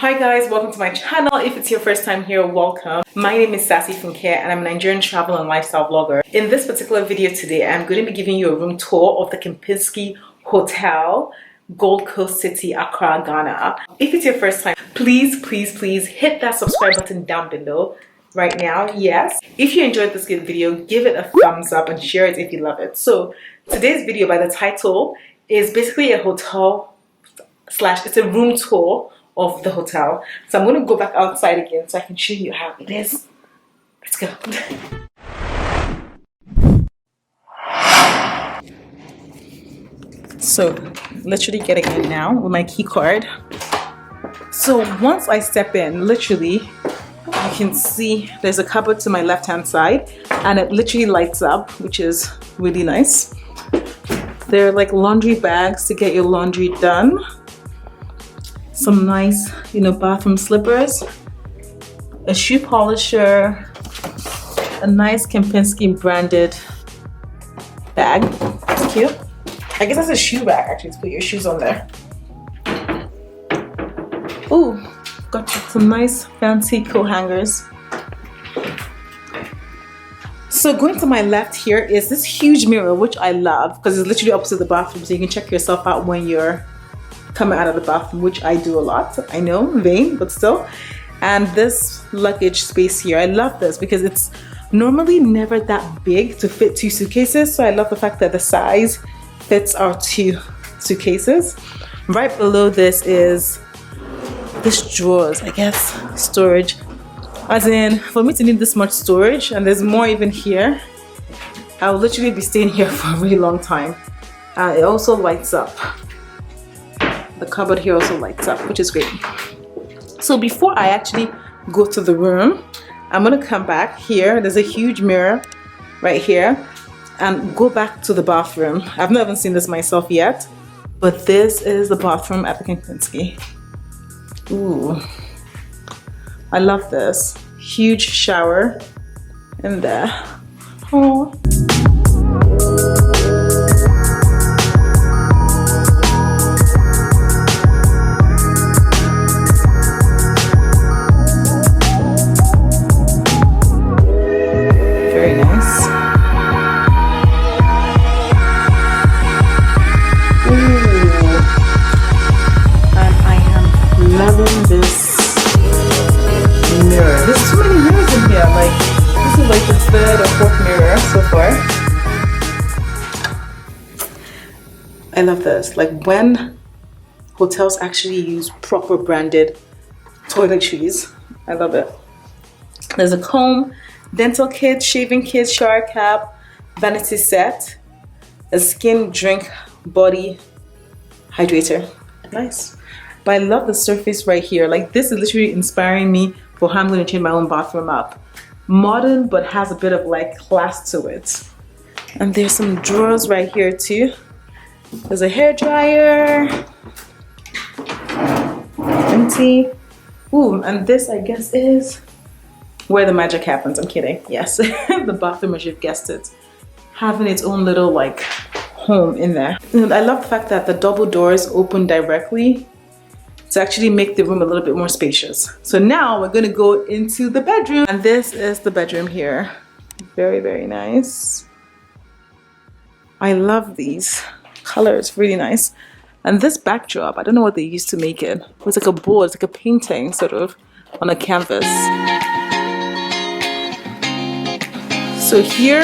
Hi guys, welcome to my channel. If it's your first time here, welcome. My name is Sassy Funke and I'm a Nigerian travel and lifestyle blogger. In this particular video today, I'm going to be giving you a room tour of the Kempinski Hotel, Gold Coast City, Accra, Ghana. If it's your first time, please hit that subscribe button down below right now. Yes. If you enjoyed this video, give it a thumbs up and share it if you love it. So today's video, by the title, is basically a hotel slash it's a room tour of the hotel. So I'm going to go back outside again so I can show you how it is. Let's go. So literally getting in now with my key card. So once I step in, literally you can see there's a cupboard to my left hand side and it literally lights up, which is really nice. There are like laundry bags to get your laundry done. Some nice, bathroom slippers, a shoe polisher, a nice Kempinski branded bag. That's cute. I guess that's a shoe bag actually to put your shoes on there. Ooh, got some nice fancy coat hangers. So going to my left here is this huge mirror, which I love because it's literally opposite the bathroom, so you can check yourself out when you're coming out of the bathroom, which I do a lot. I know, vain, but still. And this luggage space here, I love this because it's normally never that big to fit 2 suitcases. So I love the fact that the size fits our 2 suitcases. Right below this is this drawers, I guess, storage. As in, for me to need this much storage, and there's more even here, I will literally be staying here for a really long time. It also lights up. The cupboard here also lights up, which is great. So before I actually go to the room, I'm gonna come back here. There's a huge mirror right here and go back to the bathroom. I've not even seen this myself yet, but this is the bathroom at the Kempinski. Ooh, I love this. Huge shower in there. Oh. I love this, like when hotels actually use proper branded toiletries. I love it. There's a comb, dental kit, shaving kit, shower cap, vanity set, a skin, drink, body hydrator. Nice. But I love the surface right here. Like this is literally inspiring me for how I'm going to change my own bathroom up. Modern, but has a bit of like class to it. And there's some drawers right here too. There's a hair dryer. Empty. Ooh, and this I guess is where the magic happens. I'm kidding. Yes, the bathroom, as you've guessed it, having its own little like home in there. And I love the fact that the double doors open directly to actually make the room a little bit more spacious. So now we're gonna go into the bedroom, and this is the bedroom here. Very nice. I love these colors, really nice. And this backdrop, I don't know what they used to make it. It was like a board, it's like a painting sort of on a canvas. So here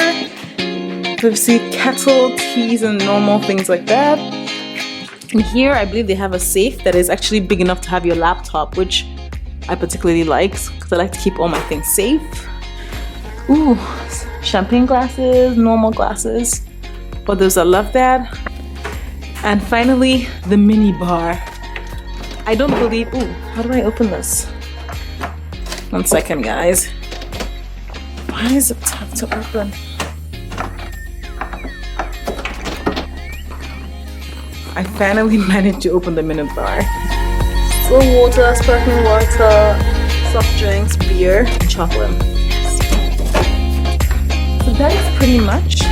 we see kettle, teas and normal things like that. And here I believe they have a safe that is actually big enough to have your laptop, which I particularly like because I like to keep all my things safe. Ooh, champagne glasses, normal glasses. For those that love that. And finally, the mini bar. I don't believe, ooh, how do I open this? 1 second, guys. Why is it tough to open? I finally managed to open the mini bar. So water, sparkling water, soft drinks, beer, and chocolate. So that is pretty much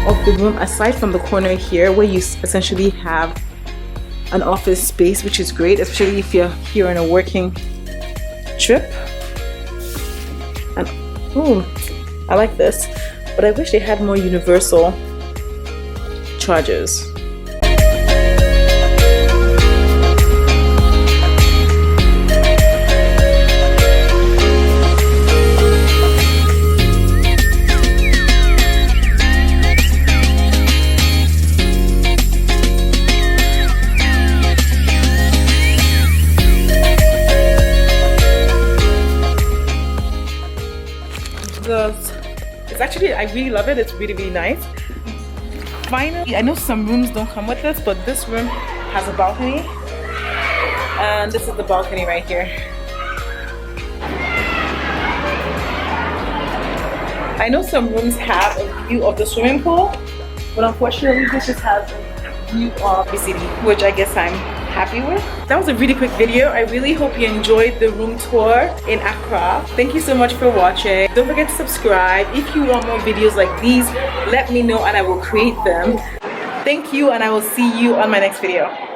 of the room, aside from the corner here where you essentially have an office space, which is great, especially if you're here on a working trip. And oh, I like this, but I wish they had more universal chargers. It's actually, I really love it. It's really, really nice. Finally, I know some rooms don't come with this, but this room has a balcony. And this is the balcony right here. I know some rooms have a view of the swimming pool, but unfortunately this just has a view of the city, which I guess I'm happy with. That was a really quick video. I really hope you enjoyed the room tour in Accra. Thank you so much for watching. Don't forget to subscribe. If you want more videos like these, let me know and I will create them. Thank you, and I will see you on my next video.